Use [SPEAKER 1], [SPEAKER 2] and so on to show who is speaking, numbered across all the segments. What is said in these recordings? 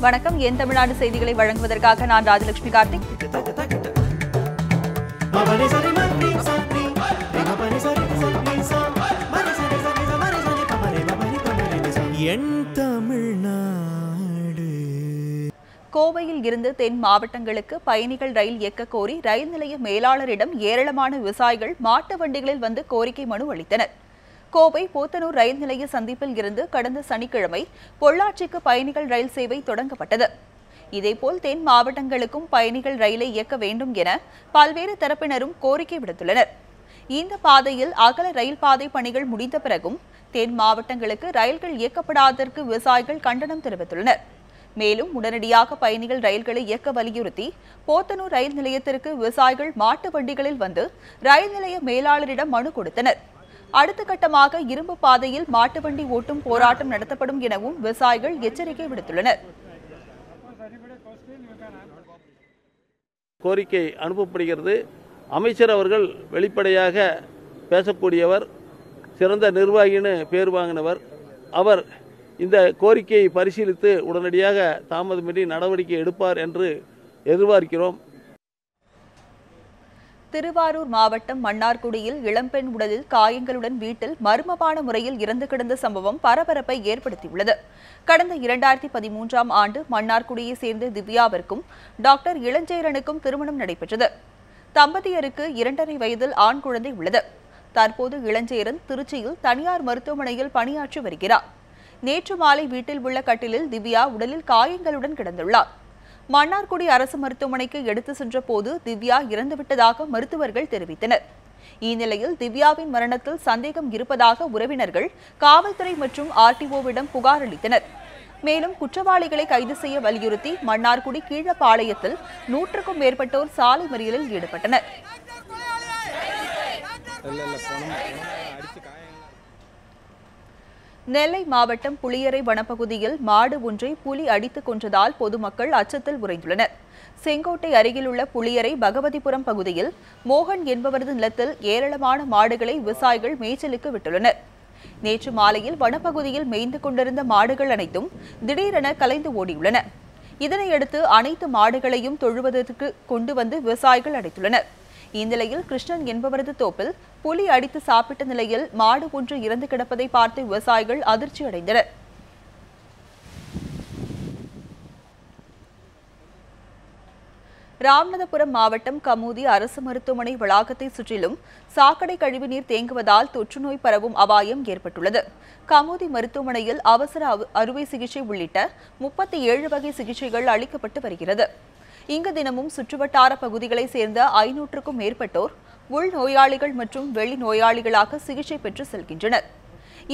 [SPEAKER 1] வணக்கம். என் தமிழ்நாடு செய்திகளை வழங்குவதற்காக நான் ராஜலட்சுமி கார்த்திக். கோவையில் இருந்து தென் மாவட்டங்களுக்கு பயணிகள் ரயில் இயக்க கோரி ரயில் நிலைய மேலாளரிடம் ஏராளமான விவசாயிகள் மாட்டு வண்டிகளில் வந்து கோரிக்கை மனு அளித்தனர். கோவை போத்தனூர் ரயில் நிலைய சந்திப்பில் இருந்து கடந்த சனிக்கிழமை பொள்ளாச்சிக்கு பயணிகள் ரயில் சேவை தொடங்கப்பட்டது. இதேபோல் தென் மாவட்டங்களுக்கும் பயணிகள் ரயிலை இயக்க வேண்டும் என பல்வேறு தரப்பினரும் கோரிக்கை விடுத்துள்ளனர். இந்த பாதையில் அகல ரயில் பாதை பணிகள் முடிந்த பிறகும் தென் மாவட்டங்களுக்கு ரயில்கள் இயக்கப்படாததற்கு விவசாயிகள் கண்டனம் தெரிவித்துள்ளனர். மேலும் உடனடியாக பயணிகள் ரயில்களை இயக்க வலியுறுத்தி போத்தனூர் ரயில் நிலையத்திற்கு விவசாயிகள் மாட்டு வண்டிகளில் வந்து ரயில் நிலைய மேலாளரிடம் மனு கொடுத்தனர். அடுத்த கட்டமாக இரும்பு பாதையில் மாட்டு வண்டி ஓட்டும் போராட்டம் நடத்தப்படும் எனவும் விவசாயிகள் எச்சரிக்கை விடுத்துள்ளனர்.
[SPEAKER 2] கோரிக்கை அனுப்பப்படுகிறது. அமைச்சர் அவர்கள் வெளிப்படையாக பேசக்கூடியவர், சிறந்த நிர்வாகின்னு பேர் வாங்கினவர். அவர் இந்த கோரிக்கையை பரிசீலித்து உடனடியாக தாமதமின்றி நடவடிக்கை எடுப்பார் என்று எதிர்பார்க்கிறோம்.
[SPEAKER 1] திருவாரூர் மாவட்டம் மன்னார்குடியில் இளம்பெண் உடலில் காயங்களுடன் வீட்டில் மர்மமான முறையில் இறந்து கிடந்த சம்பவம் பரபரப்பை ஏற்படுத்தியுள்ளது. கடந்த 2013ஆம் ஆண்டு மன்னார்குடியை சேர்ந்த திவ்யாவிற்கும் டாக்டர் இளஞ்சேரனுக்கும் திருமணம் நடைபெற்றது. தம்பதியருக்கு 2.5 வயதில் ஆண் குழந்தை உள்ளது. தற்போது இளஞ்சேரன் திருச்சியில் தனியார் மருத்துவமனையில் பணியாற்றி வருகிறார். நேற்று மாலை வீட்டில் உள்ள கட்டிலில் திவ்யா உடலில் காயங்களுடன் கிடந்துள்ளார். மன்னார்குடி அரசு மருத்துவமனைக்கு எடுத்து சென்ற போது திவ்யா இறந்துவிட்டதாக மருத்துவர்கள் தெரிவித்தனர். இந்நிலையில் திவ்யாவின் மரணத்தில் சந்தேகம் இருப்பதாக உறவினர்கள் காவல்துறை மற்றும் RTOவிடம் புகார் அளித்தனர். மேலும் குற்றவாளிகளை கைது செய்ய வலியுறுத்தி மன்னார்குடி கீழப்பாளையத்தில் 100க்கும் மேற்பட்டோர் சாலை மறியலில் ஈடுபட்டனர். நெல்லை மாவட்டம் புளியரை வனப்பகுதியில் மாடு ஒன்றை புலி அடித்துக் கொன்றதால் பொதுமக்கள் அச்சத்தில் உறைந்துள்ளனர். செங்கோட்டை அருகிலுள்ள புளியரை பகவதிபுரம் பகுதியில் மோகன் என்பவரது நிலத்தில் ஏராளமான மாடுகளை விவசாயிகள் மேய்ச்சலுக்கு விட்டுள்ளனர். நேற்று மாலையில் வனப்பகுதியில் மேய்ந்து கொண்டிருந்த மாடுகள் அனைத்தும் திடீரென கலைந்து ஓடியுள்ளன. இதனையடுத்து அனைத்து மாடுகளையும் தொழுவதற்கு கொண்டு வந்து விவசாயிகள் அடைத்துள்ளனர். இந்நிலையில் கிருஷ்ணன் என்பவரது தோப்பில் புலி அடித்து சாப்பிட்ட நிலையில் மாடு ஒன்று இறந்து கிடப்பதை பார்த்து விவசாயிகள் அதிர்ச்சி அடைந்தனர். ராமநாதபுரம் மாவட்டம் கமுதி அரசு மருத்துவமனை வளாகத்தை சுற்றிலும் சாக்கடை கழிவுநீர் தேங்குவதால் தொற்றுநோய் பரவும் அபாயம் ஏற்பட்டுள்ளது. கமுதி மருத்துவமனையில் அவசர அறுவை சிகிச்சை உள்ளிட்ட 37 வகை சிகிச்சைகள் அளிக்கப்பட்டு வருகிறது. இங்கு தினமும் சுற்றுவட்டார பகுதிகளை சேர்ந்த 500க்கும் மேற்பட்டோர் உள் நோயாளிகள் மற்றும் வெளி நோயாளிகளாக சிகிச்சை பெற்று செல்கின்றனர்.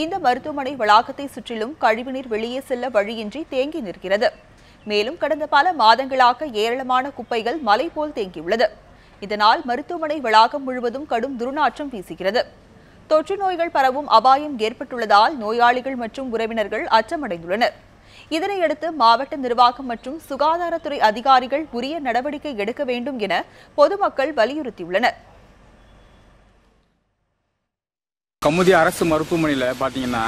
[SPEAKER 1] இந்த மருத்துவமனை வளாகத்தை சுற்றிலும் கழிவுநீர் வெளியே செல்ல வழியின்றி தேங்கி நிற்கிறது. மேலும் கடந்த பல மாதங்களாக ஏராளமான குப்பைகள் மலை போல் தேங்கியுள்ளது. இதனால் மருத்துவமனை வளாகம் முழுவதும் கடும் துர்நாற்றம் வீசுகிறது. தொற்று நோய்கள் பரவும் அபாயம் ஏற்பட்டுள்ளதால் நோயாளிகள் மற்றும் உறவினர்கள் அச்சமடைந்துள்ளனர். இதனையடுத்து மாவட்ட நிர்வாகம் மற்றும் சுகாதாரத்துறை அதிகாரிகள் உரிய நடவடிக்கை எடுக்க வேண்டும் என பொதுமக்கள் வலியுறுத்தியுள்ளனர்.
[SPEAKER 3] கமுதி அரசு மருத்துவமனையில் பார்த்தீங்கன்னா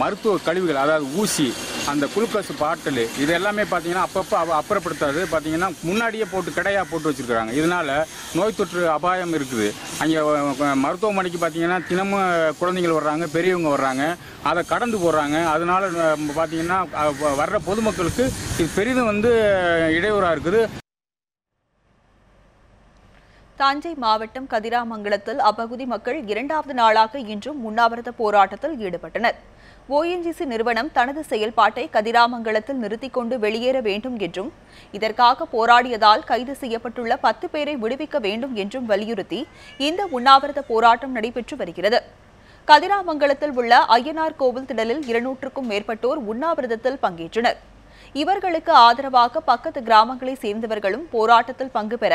[SPEAKER 3] மருத்துவ கழிவுகள், அதாவது ஊசி, அந்த குளுக்கோஸ் பாட்டில், இது எல்லாமே பார்த்தீங்கன்னா அப்பப்போ அப்புறப்படுத்தாது பார்த்தீங்கன்னா முன்னாடியே போட்டு கடையாக போட்டு வச்சுருக்காங்க. இதனால் நோய் தொற்று அபாயம் இருக்குது. அங்கே மருத்துவமனைக்கு பார்த்தீங்கன்னா தினமும் குழந்தைகள் வர்றாங்க, பெரியவங்க வர்றாங்க, அதை கடந்து போடுறாங்க. அதனால் பார்த்தீங்கன்னா வர்ற பொதுமக்களுக்கு இது பெரிதும் இடையூறாக இருக்குது.
[SPEAKER 1] தஞ்சை மாவட்டம் கதிராமங்கலத்தில் அப்பகுதி மக்கள் 2வது நாளாக இன்றும் உண்ணாவிரத போராட்டத்தில் ஈடுபட்டனர். ONGC நிறுவனம் தனது செயல்பாட்டை கதிராமங்கலத்தில் நிறுத்திக் கொண்டு வெளியேற வேண்டும் என்றும் இதற்காக போராடியதால் கைது செய்யப்பட்டுள்ள 10 பேரை விடுவிக்க வேண்டும் என்றும் வலியுறுத்தி இந்த உண்ணாவிரத போராட்டம் நடைபெற்று வருகிறது. கதிராமங்கலத்தில் உள்ள ஐயனார் கோவில் திடலில் 200க்கும் மேற்பட்டோர் உண்ணாவிரதத்தில் பங்கேற்றனர். இவர்களுக்கு ஆதரவாக பக்கத்து கிராமங்களை சேர்ந்தவர்களும் போராட்டத்தில் பங்கு பெற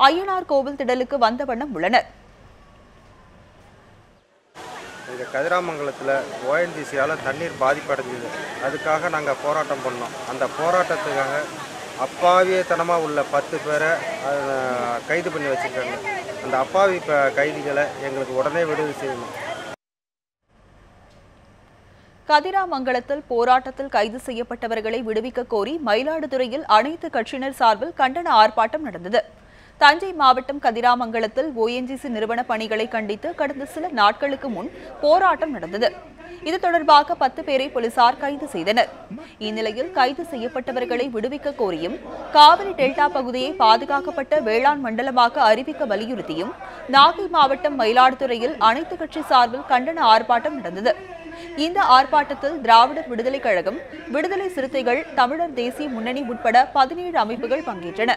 [SPEAKER 1] ஐயனார் கோவில் திடலுக்கு வந்த வண்ணம் உள்ளனர்.
[SPEAKER 4] இந்த கதிராமங்கலத்தில் ONGCயால் தண்ணீர் பாதிப்படைஞ்சது. அதுக்காக நாங்கள் போராட்டம் பண்ணோம். அந்த போராட்டத்துக்காக அப்பாவியத்தனமாக உள்ள 10 பேரை கைது பண்ணி வச்சுருக்காங்க. அந்த அப்பாவி கைதிகளை எங்களுக்கு உடனே விடுதலை செய்யணும்.
[SPEAKER 1] கதிராமங்கலத்தில் போராட்டத்தில் கைது செய்யப்பட்டவர்களை விடுவிக்க கோரி மயிலாடுதுறையில் அனைத்து கட்சியினர் சார்பில் கண்டன ஆர்ப்பாட்டம் நடந்தது. தஞ்சை மாவட்டம் கதிராமங்கலத்தில் ONGC நிறுவன பணிகளை கண்டித்து கடந்த சில நாட்களுக்கு முன் போராட்டம் நடந்தது. இது தொடர்பாக 10 பேரை போலீசார் கைது செய்தனர். இந்நிலையில் கைது செய்யப்பட்டவர்களை விடுவிக்க கோரியும் காவிரி டெல்டா பகுதியை பாதுகாக்கப்பட்ட வேளாண் மண்டலமாக அறிவிக்க வலியுறுத்தியும் நாகை மாவட்டம் மயிலாடுதுறையில் அனைத்து கட்சி சார்பில் கண்டன ஆர்ப்பாட்டம் நடந்தது. இந்த ஆர்ப்பாட்டத்தில் திராவிடர் விடுதலைக் கழகம், விடுதலை சிறுத்தைகள், தமிழர் தேசிய முன்னணி உட்பட 17 அமைப்புகள் பங்கேற்றன.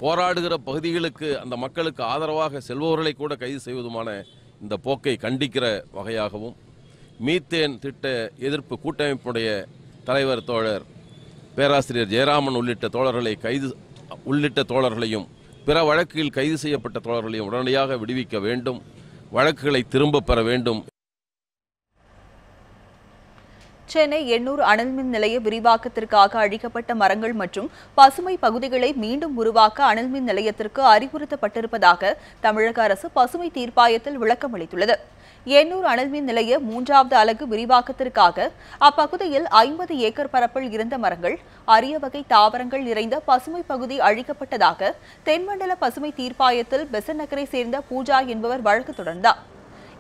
[SPEAKER 5] போராடுகிற பகுதிகளுக்கு அந்த மக்களுக்கு ஆதரவாக செல்பவர்களை கூட கைது செய்வதுமான இந்த போக்கை கண்டிக்கிற வகையாகவும், மீத்தேன் திட்ட எதிர்ப்பு கூட்டமைப்புடைய தலைவர் தோழர் பேராசிரியர் ஜெயராமன் உள்ளிட்ட தோழர்களையும் பிற வழக்கில் கைது செய்யப்பட்ட தோழர்களையும் உடனடியாக விடுவிக்க வேண்டும், வழக்குகளை திரும்ப பெற வேண்டும்.
[SPEAKER 1] சென்னை எண்ணூர் அனல்மின் நிலைய விரிவாக்கத்திற்காக அழிக்கப்பட்ட மரங்கள் மற்றும் பசுமை பகுதிகளை மீண்டும் உருவாக்க அனல்மின் நிலையத்திற்கு அறிவுறுத்தப்பட்டிருப்பதாக தமிழக அரசு பசுமை தீர்ப்பாயத்தில் விளக்கம் அளித்துள்ளது. எண்ணூர் அனல்மின் நிலைய 3வது அலகு விரிவாக்கத்திற்காக அப்பகுதியில் 50 ஏக்கர் பரப்பில் இருந்த மரங்கள், அரிய வகை தாவரங்கள் நிறைந்த பசுமை பகுதி அழிக்கப்பட்டதாக தென்மண்டல பசுமை தீர்ப்பாயத்தில் பெசன்ட் நகரை சேர்ந்த பூஜா என்பவர் வழக்கு தொடர்ந்தார்.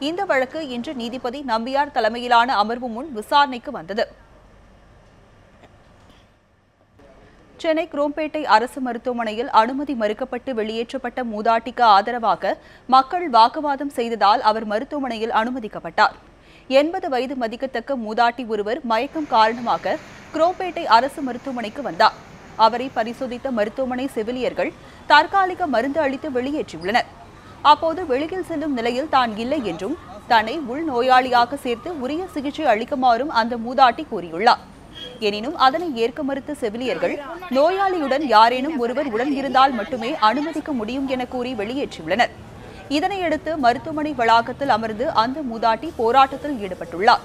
[SPEAKER 1] இந்த வழக்கு இன்று நீதிபதி நம்பியார் தலைமையிலான அமர்வு முன் விசாரணைக்கு வந்தது. சென்னை குரோம்பேட்டை அரசு மருத்துவமனையில் அனுமதி மறுக்கப்பட்டு வெளியேற்றப்பட்ட மூதாட்டிக்கு ஆதரவாக மக்கள் வாக்குவாதம் செய்ததால் அவர் மருத்துவமனையில் அனுமதிக்கப்பட்டார். 80 வயது மதிக்கத்தக்க மூதாட்டி ஒருவர் மயக்கம் காரணமாக குரோம்பேட்டை அரசு மருத்துவமனைக்கு வந்தார். அவரை பரிசோதித்த மருத்துவமனை செவிலியர்கள் தற்காலிக மருந்து அளித்து வெளியேற்றியுள்ளனர். அப்போது வெளியில் செல்லும் நிலையில் தான் இல்லை என்றும் தன்னை உள்நோயாளியாக சேர்த்து உரிய சிகிச்சை அளிக்குமாறும் அந்த மூதாட்டி கூறியுள்ளார். எனினும் அதனை ஏற்க மறுத்த செவிலியர்கள் நோயாளியுடன் யாரேனும் ஒருவர் உடன் இருந்தால் மட்டுமே அனுமதிக்க முடியும் என கூறி வெளியேற்றியுள்ளனர். இதனையடுத்து மருத்துவமனை வளாகத்தில் அமர்ந்து அந்த மூதாட்டி போராட்டத்தில் ஈடுபட்டுள்ளார்.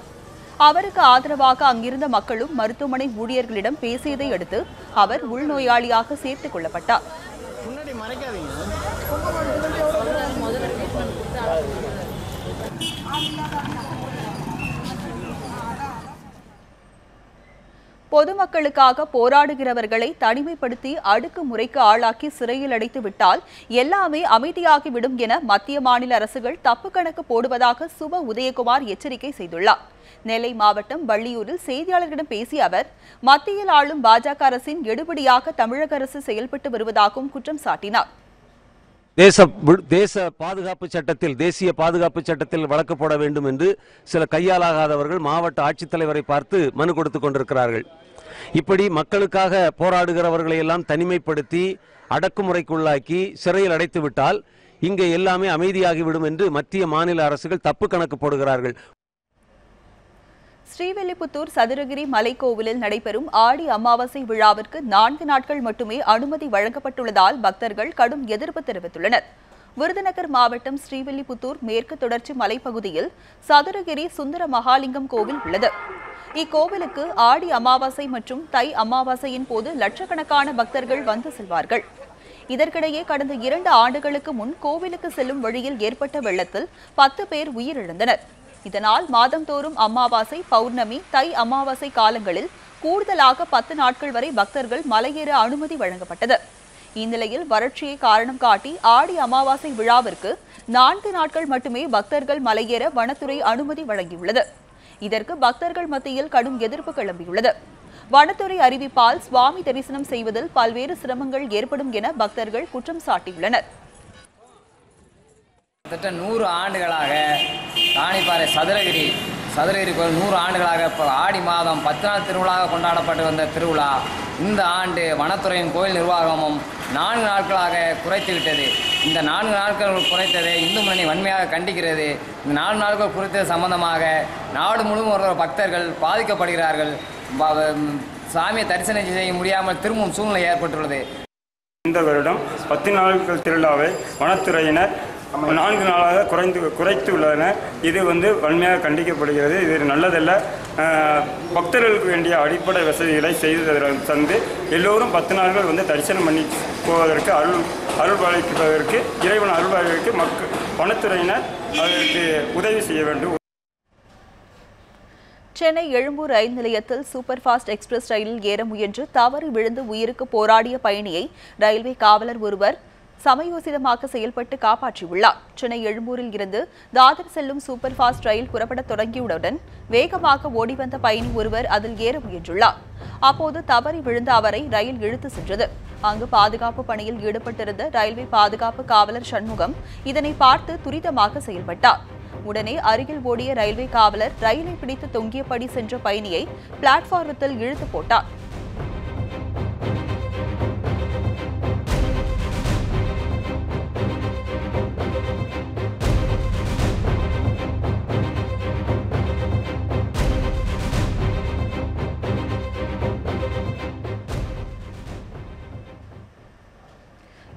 [SPEAKER 1] அவருக்கு ஆதரவாக அங்கிருந்த மக்களும் மருத்துவமனை ஊழியர்களிடம் பேசியதை அடுத்து அவர் உள்நோயாளியாக சேர்த்துக் கொள்ளப்பட்டார். பொதுமக்களுக்காக போராடுகிறவர்களை தனிமைப்படுத்தி அடுக்குமுறைக்கு ஆளாக்கி சிறையில் அடைத்து விட்டால் எல்லாமே அமைதியாகிவிடும் என மத்திய மாநில அரசுகள் தப்பு கணக்கு போடுவதாக சுப உதயகுமார் எச்சரிக்கை செய்துள்ளார். நெல்லை மாவட்டம் வள்ளியூரில் செய்தியாளர்களிடம் பேசிய அவர் மத்தியில் ஆளும் பாஜக அரசின் எடுபடியாக தமிழக அரசு செயல்பட்டு வருவதாகவும் குற்றம் சாட்டினார்.
[SPEAKER 6] தேச பாதுகாப்பு சட்டத்தில், தேசிய பாதுகாப்பு சட்டத்தில் வழக்கு போட வேண்டும் என்று சில கையாலாகாதவர்கள் மாவட்ட ஆட்சித்தலைவரை பார்த்து மனு கொடுத்து கொண்டிருக்கிறார்கள். இப்படி மக்களுக்காக போராடுகிறவர்களை எல்லாம் தனிமைப்படுத்தி அடக்குமுறைக்குள்ளாக்கி சிறையில் அடைத்து விட்டால் இங்கே எல்லாமே அமைதியாகிவிடும் என்று மத்திய மாநில அரசுகள் தப்பு கணக்கு போடுகிறார்கள்.
[SPEAKER 1] ஸ்ரீவில்லிபுத்தூர் சதுரகிரி மலைக்கோவிலில் நடைபெறும் ஆடி அமாவாசை விழாவிற்கு 4 நாட்கள் மட்டுமே அனுமதி வழங்கப்பட்டுள்ளதால் பக்தர்கள் கடும் எதிர்ப்பு தெரிவித்துள்ளனர். விருதுநகர் மாவட்டம் ஸ்ரீவில்லிபுத்தூர் மேற்கு தொடர்ச்சி மலைப்பகுதியில் சதுரகிரி சுந்தர மகாலிங்கம் கோவில் உள்ளது. இக்கோவிலுக்கு ஆடி அமாவாசை மற்றும் தை அமாவாசையின் போது லட்சக்கணக்கான பக்தர்கள் வந்து செல்வார்கள். இதற்கிடையே கடந்த 2 ஆண்டுகளுக்கு முன் கோவிலுக்கு செல்லும் வழியில் ஏற்பட்ட வெள்ளத்தில் 10 பேர் உயிரிழந்தனர். இதனால் மாதந்தோறும் அமாவாசை, பௌர்ணமி, தை அமாவாசை காலங்களில் கூடுதலாக 10 நாட்கள் வரை பக்தர்கள் மலையேற அனுமதி வழங்கப்பட்டது. இந்நிலையில் வறட்சியை காரணம் காட்டி ஆடி அமாவாசை விழாவிற்கு 4 நாட்கள் மட்டுமே பக்தர்கள் மலையேற வனத்துறை அனுமதி வழங்கியுள்ளது. இதற்கு பக்தர்கள் மத்தியில் கடும் எதிர்ப்பு கிளம்பியுள்ளது. வனத்துறை அறிவிப்பால் சுவாமி தரிசனம் செய்வதில் பல்வேறு சிரமங்கள் ஏற்படும் என பக்தர்கள் குற்றம் சாட்டியுள்ளனர்.
[SPEAKER 7] 100 ஆண்டுகளாக தானிப்பாறை சதுரகிரி கோயில் 100 ஆண்டுகளாக ஆடி மாதம் 10 நாள் திருவிழாக கொண்டாடப்பட்டு வந்த திருவிழா இந்த ஆண்டு வனத்துறையின் கோயில் நிர்வாகமும் 4 நாட்களாக குறைத்துவிட்டது. இந்த 4 நாட்கள் குறைத்ததை இந்து முன்னணி வன்மையாக கண்டிக்கிறது. இந்த 4 நாட்கள் குறைத்தது சம்பந்தமாக நாடு முழுவதும் ஒரு பக்தர்கள் பாதிக்கப்படுகிறார்கள். சாமியை தரிசனம் செய்ய முடியாமல் திரும்பும் சூழ்நிலை ஏற்பட்டுள்ளது.
[SPEAKER 8] இந்த வருடம் 10 நாட்கள் திருவிழாவை வனத்துறையினர் 4 நாளாக குறைத்து உள்ளன. இது வன்மையாக கண்டிக்கப்படுகிறது. இது நல்லதல்ல. பக்தர்களுக்கு வேண்டிய அடிப்படை வசதிகளை செய்து தந்து எல்லோரும் 10 நாட்கள் தரிசனம் பண்ணி போவதற்கு அருள்பாலிப்பதற்கு இறைவன் அருள்பாலிக்கு வனத்துறையினர் அதற்கு உதவி செய்ய வேண்டும்.
[SPEAKER 1] சென்னை எழும்பூர் ரயில் நிலையத்தில் சூப்பர் ஃபாஸ்ட் எக்ஸ்பிரஸ் ரயிலில் ஏற முயன்று தவறி விழுந்து உயிருக்கு போராடிய பயணியை ரயில்வே காவலர் ஒருவர் சமயோசிதமாக செயல்பட்டு காப்பாற்றியுள்ளார். சென்னை எழும்பூரில் இருந்து தாதர் செல்லும் சூப்பர் ஃபாஸ்ட் ரயில் புறப்பட தொடங்கியவுடன் வேகமாக ஓடிவந்த பயணி ஒருவர் அதில் ஏற முயன்றுள்ளார். அப்போது தவறி விழுந்த அவரை ரயில் இழுத்து சென்றது. அங்கு பாதுகாப்பு பணியில் ஈடுபட்டிருந்த ரயில்வே பாதுகாப்பு காவலர் சண்முகம் இதனை பார்த்து துரிதமாக செயல்பட்டார். உடனே அருகில் ஓடிய ரயில்வே காவலர் ரயிலை பிடித்து தொங்கியபடி சென்ற பயணியை பிளாட்பாரத்தில் இழுத்து போட்டார்.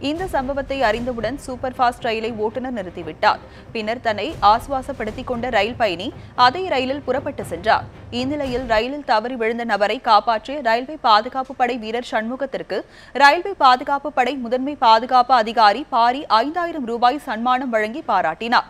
[SPEAKER 1] இந்த சம்பவத்தை அறிந்தவுடன் சூப்பர் ஃபாஸ்ட் ரயிலை ஓட்டுநர் நிறுத்திவிட்டார். பின்னர் தன்னை ஆசுவாசப்படுத்திக் கொண்ட ரயில் பயணி அதே ரயிலில் புறப்பட்டு சென்றார். இந்நிலையில் ரயிலில் தவறி விழுந்த நபரை காப்பாற்றிய ரயில்வே பாதுகாப்பு படை வீரர் சண்முகத்திற்கு ரயில்வே பாதுகாப்பு படை முதன்மை பாதுகாப்பு அதிகாரி பாரி 5000 ரூபாய் சன்மானம் வழங்கி பாராட்டினார்.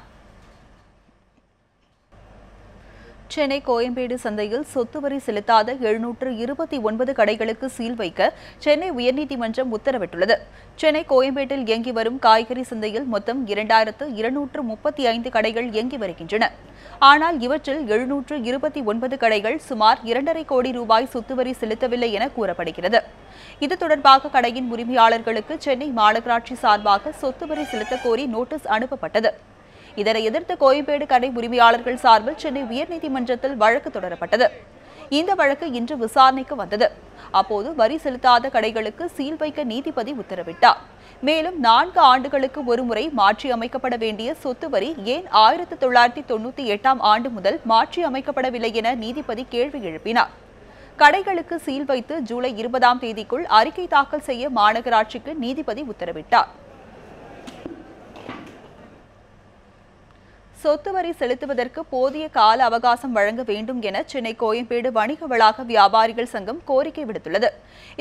[SPEAKER 1] சென்னை கோயம்பேடு சந்தையில் சொத்து வரி செலுத்தாத 729 கடைகளுக்கு சீல் வைக்க சென்னை உயர்நீதிமன்றம் உத்தரவிட்டுள்ளது. சென்னை கோயம்பேட்டில் இயங்கி வரும் காய்கறி சந்தையில் மொத்தம் 2235 கடைகள் இயங்கி வருகின்றன. ஆனால் இவற்றில் 729 கடைகள் சுமார் 2.5 கோடி ரூபாய் சொத்து வரி செலுத்தவில்லை என கூறப்படுகிறது. இது தொடர்பாக கடையின் உரிமையாளர்களுக்கு சென்னை மாநகராட்சி சார்பாக சொத்து வரி செலுத்த கோரி நோட்டீஸ் அனுப்பப்பட்டது. இதனை எதிர்த்து கோயம்பேடு கடை உரிமையாளர்கள் சார்பில் சென்னை உயர்நீதிமன்றத்தில் வழக்கு தொடரப்பட்டது. இந்த வழக்கு இன்று விசாரணைக்கு வந்தது. அப்போது வரி செலுத்தாத கடைகளுக்கு சீல் வைக்க நீதிபதி உத்தரவிட்டார். மேலும் 4 ஆண்டுகளுக்கு ஒருமுறை மாற்றி அமைக்கப்பட வேண்டிய சொத்து வரி ஏன் 1998ஆம் ஆண்டு முதல் மாற்றி அமைக்கப்படவில்லை என நீதிபதி கேள்வி எழுப்பினார். கடைகளுக்கு சீல் வைத்து ஜூலை 20ஆம் தேதிக்குள் அறிக்கை தாக்கல் செய்ய மாநகராட்சிக்கு நீதிபதி உத்தரவிட்டார். சொத்து வரி செலுத்துவதற்கு போதிய கால அவகாசம் வழங்க வேண்டும் என சென்னை கோயம்பேடு வணிக வளாக வியாபாரிகள் சங்கம் கோரிக்கை விடுத்துள்ளது.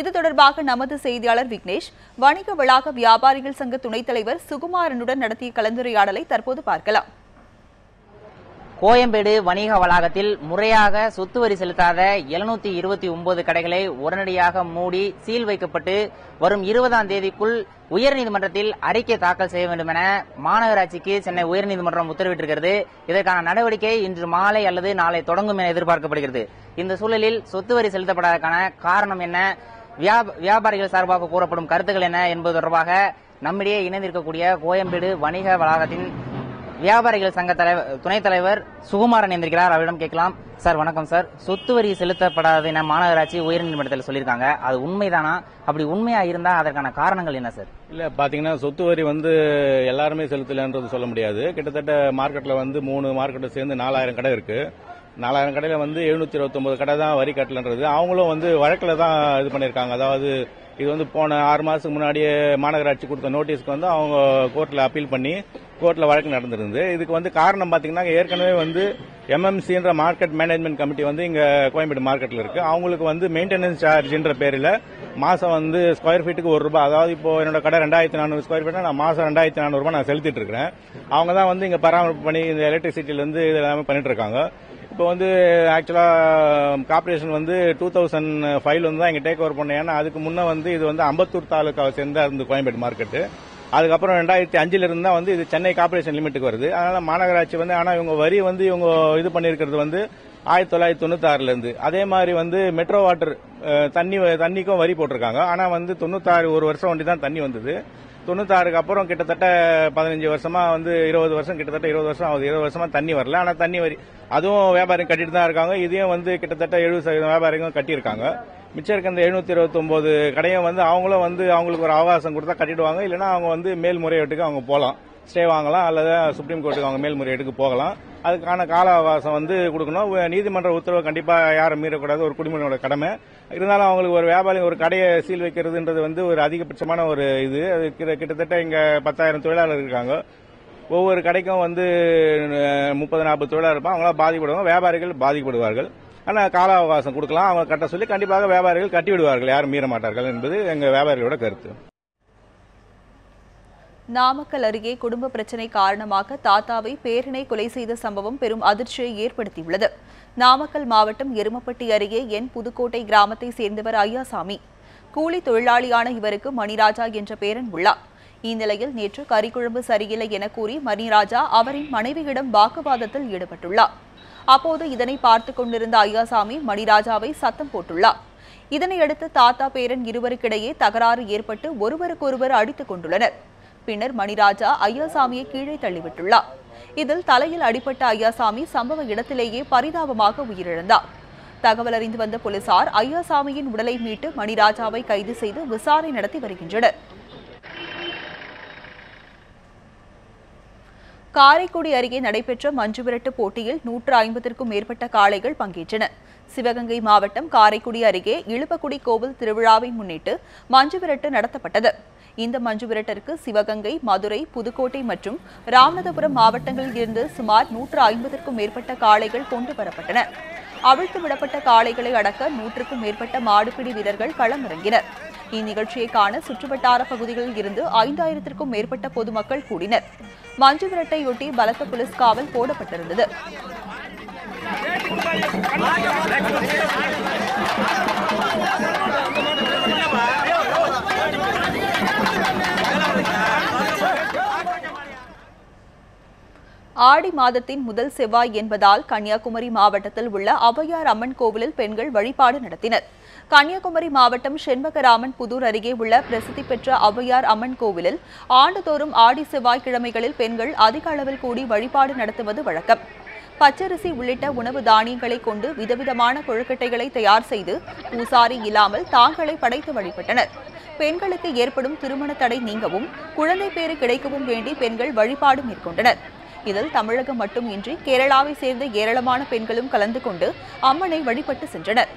[SPEAKER 1] இது தொடர்பாக நமது செய்தியாளர் விக்னேஷ் வணிக வளாக வியாபாரிகள் சங்க துணைத் தலைவர் சுகுமாரனுடன் நடத்திய கலந்துரையாடலை தற்போது பார்க்கலாம்.
[SPEAKER 9] கோயம்பேடு வணிக வளாகத்தில் முறையாக சொத்து வரி செலுத்தாத 729 கடைகளை உடனடியாக மூடி சீல் வைக்கப்பட்டு வரும் 20ஆம் தேதிக்குள் உயர்நீதிமன்றத்தில் அறிக்கை தாக்கல் செய்ய வேண்டும் என மாநகராட்சிக்கு சென்னை உயர்நீதிமன்றம் உத்தரவிட்டிருக்கிறது. இதற்கான நடவடிக்கை இன்று மாலை அல்லது நாளை தொடங்கும் என எதிர்பார்க்கப்படுகிறது. இந்த சூழலில் சொத்து வரி செலுத்தப்படாததற்கான காரணம் என்ன, வியாபாரிகள் சார்பாக கூறப்படும் கருத்துக்கள் என்ன என்பது தொடர்பாக நம்மிடையே இணைந்திருக்கக்கூடிய கோயம்பேடு வணிக வளாகத்தின் வியாபாரிகள் சங்க துணைத் தலைவர் சுகுமாரன் எந்திருக்கிறார். அவரிடம் கேட்கலாம். சார் வணக்கம் சார். சொத்து வரி செலுத்தப்படாத என மாநகராட்சி உயர்நீதிமன்றத்தில் சொல்லியிருக்காங்க. அது உண்மைதானா? அப்படி உண்மையா இருந்தா அதற்கான காரணங்கள் என்ன சார்?
[SPEAKER 3] இல்ல பாத்தீங்கன்னா சொத்து வரி எல்லாருமே செலுத்தலன்றது சொல்ல முடியாது. கிட்டத்தட்ட மார்க்கெட்ல 3 மார்க்கெட்டை சேர்ந்து 4000 கடை இருக்கு. 4000 கடையில 729 கடை தான் வரி கட்டலன்றது. அவங்களும் வழக்குல தான் இது பண்ணிருக்காங்க. அதாவது இது போன 6 மாசத்துக்கு முன்னாடியே மாநகராட்சி கொடுத்த நோட்டீஸ்க்கு அவங்க கோர்ட்ல அப்பீல் பண்ணி கோர்ட்ல வழக்கு நடந்திருந்து. இதுக்கு காரணம் பாத்தீங்கன்னா ஏற்கனவே எம்எம்சின்ற மார்க்கெட் மேனேஜ்மெண்ட் கமிட்டி இங்க கோயம்பேடு மார்க்கெட்ல இருக்கு. அவங்களுக்கு மெயின்டெனன்ஸ் சார்ஜ்ன்ற பேரில் மாசம் ஸ்கொயர் ஃபீட்டுக்கு ₹1. அதாவது இப்போ என்னோட கடை 2400 ஸ்கொயர் ஃபீட், நான் மாசம் 2400 ரூபாய் நான் செலுத்திட்டு இருக்கிறேன். அவங்க தான் இங்க பராமரிப்பு பண்ணி இந்த எலக்ட்ரிசிட்டில இது எல்லாமே பண்ணிட்டு இருக்காங்க. இப்போ ஆக்சுவலா கார்பரேஷன் 2005 தான் இங்க டேக் ஓவர் பண்ண. ஏன்னா அதுக்கு முன்ன இது அம்பத்தூர் தாலுக்காவை சேர்ந்தா இருந்து கோயம்பேடு மார்க்கெட். அதுக்கப்புறம் 2005 இருந்து தான் இது சென்னை கார்பரேஷன் லிமிட்டுக்கு வருது. அதனால மாநகராட்சி ஆனா இவங்க வரி இவங்க இது பண்ணிருக்கிறது 1996 இருந்து. அதே மாதிரி மெட்ரோ வாட்டர் தண்ணிக்கும் வரி போட்டிருக்காங்க. ஆனா 96 ஒரு வருஷம் ஒண்டி தான் தண்ணி வந்தது. 96க்கு அப்புறம் கிட்டத்தட்ட 15 வருஷமா 20 வருஷம் கிட்டத்தட்ட 20 வருஷம் ஆகுது. 20 வருஷமா தண்ணி வரல. ஆனா தண்ணி வரி அதுவும் வியாபாரம் கட்டிட்டு தான் இருக்காங்க. இதையும் கிட்டத்தட்ட 70% வியாபாரிகளும் கட்டியிருக்காங்க. மிச்சம் இருக்க இந்த 729 கடையும் அவங்களும் அவங்களுக்கு ஒரு அவகாசம் கொடுத்தா கட்டிடுவாங்க. இல்லைன்னா அவங்க மேல்முறையீட்டுக்கு அவங்க போகலாம், ஸ்டே வாங்கலாம், அல்லது சுப்ரீம் கோர்ட்டுக்கு அவங்க மேல்முறையீட்டுக்கு போகலாம். அதுக்கான கால அவகாசம் கொடுக்கணும். நீதிமன்ற உத்தரவு கண்டிப்பா யாரும் மீறக்கூடாது, ஒரு குடிமகனோட கடமை. இருந்தாலும் அவங்களுக்கு ஒரு வியாபாரி ஒரு கடையை சீல் வைக்கிறதுன்றது ஒரு அதிகபட்சமான ஒரு இது. கிட்டத்தட்ட இங்க 10,000 தொழிலாளர்கள் இருக்காங்க. ஒவ்வொரு கடைக்கும் வந்து 30-40 தொழிலாளர் இருப்பாங்க. அவங்களாம் பாதிக்கப்படுவாங்க, வியாபாரிகள் பாதிக்கப்படுவார்கள். ஆனால் கால அவகாசம் கொடுக்கலாம், அவங்க கட்ட சொல்லி கண்டிப்பாக வியாபாரிகள் கட்டி விடுவார்கள், யாரும் மீற மாட்டார்கள் என்பது எங்கள் வியாபாரிகளோட கருத்து.
[SPEAKER 1] நாமக்கல் அருகே குடும்ப பிரச்சினை காரணமாக தாத்தாவை பேரனை கொலை செய்த சம்பவம் பெரும் அதிர்ச்சியை ஏற்படுத்தியுள்ளது. நாமக்கல் மாவட்டம் எருமப்பட்டி அருகே என் புதுக்கோட்டை கிராமத்தை சேர்ந்தவர் ஐயாசாமி. கூலி தொழிலாளியான இவருக்கு மணிராஜா என்ற பேரன் உள்ளார். இந்நிலையில் நேற்று கறிக்குழம்பு சரியில்லை என கூறி மணிராஜா அவரின் மனைவியிடம் வாக்குவாதத்தில் ஈடுபட்டுள்ளார். அப்போது இதனை பார்த்து கொண்டிருந்த ஐயாசாமி மணிராஜாவை சத்தம் போட்டுள்ளார். இதனையடுத்து தாத்தா பேரன் இருவருக்கிடையே தகராறு ஏற்பட்டு ஒருவருக்கொருவர் அடித்துக் கொண்டுள்ளனர். பின்னர் மணிராஜா ஐயாசாமியை கீழே தள்ளிவிட்டுள்ளார். இதில் தலையில் அடிபட்ட ஐயாசாமி சம்பவ இடத்திலேயே பரிதாபமாக உயிரிழந்தார். தகவல் அறிந்து வந்த போலீசார் ஐயாசாமியின் உடலை மீட்டு மணிராஜாவை கைது செய்து விசாரணை நடத்தி வருகின்றனர். காரைக்குடி அருகே நடைபெற்ற மஞ்சுவிரட்டு போட்டியில் 150க்கும் மேற்பட்ட காளைகள் பங்கேற்றன. சிவகங்கை மாவட்டம் காரைக்குடி அருகே இழுப்பக்குடி கோவில் திருவிழாவை முன்னிட்டு மஞ்சுவிரட்டு நடத்தப்பட்டது. இந்த மஞ்சுவிரட்டிற்கு சிவகங்கை, மதுரை, புதுக்கோட்டை மற்றும் ராமநாதபுரம் மாவட்டங்களில் இருந்து சுமார் 150க்கும் மேற்பட்ட காளைகள் கொண்டு வரப்பட்டன. அவிழ்த்து விடப்பட்ட காளைகளை அடக்க 100க்கும் மேற்பட்ட மாடுபிடி வீரர்கள் களமிறங்கினர். இந்நிகழ்ச்சியை காண சுற்றுவட்டார பகுதிகளில் இருந்து 5000க்கும் மேற்பட்ட பொதுமக்கள் கூடினர். மஞ்சுவிரட்டையொட்டி பலத்த போலீஸ் காவல் போடப்பட்டிருந்தது. ஆடி மாதத்தின் முதல் செவ்வாய் என்பதால் கன்னியாகுமரி மாவட்டத்தில் உள்ள ஔவையார் அம்மன் கோவிலில் பெண்கள் வழிபாடு நடத்தினர். கன்னியாகுமரி மாவட்டம் செண்பகராமன் புதூர் அருகே உள்ள பிரசித்தி பெற்ற ஔவையார் அம்மன் கோவிலில் ஆண்டுதோறும் ஆடி செவ்வாய்க்கிழமைகளில் பெண்கள் அதிக அளவில் கூடி வழிபாடு நடத்துவது வழக்கம். பச்சரிசி உள்ளிட்ட உணவு தானியங்களை கொண்டு விதவிதமான கொழுக்கட்டைகளை தயார் செய்து பூசாரி இல்லாமல் தாங்களை படைத்து வழிபட்டனர். பெண்களுக்கு ஏற்படும் திருமண தடை நீங்கவும் குழந்தை பேறு கிடைக்கவும் வேண்டி பெண்கள் வழிபாடு மேற்கொண்டனர். இதில் தமிழகம் மட்டுமின்றி கேரளாவை சேர்ந்த ஏராளமான பெண்களும் கலந்து கொண்டு அம்மனை வழிபட்டு சென்றனர்.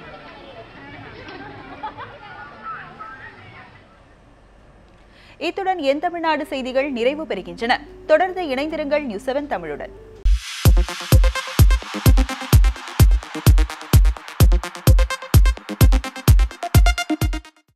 [SPEAKER 1] இத்துடன் என் தமிழ்நாடு செய்திகள் நிறைவு பெறுகின்றன. தொடர்ந்து இணைந்திருங்கள் நியூஸ் 7 தமிழுடன்.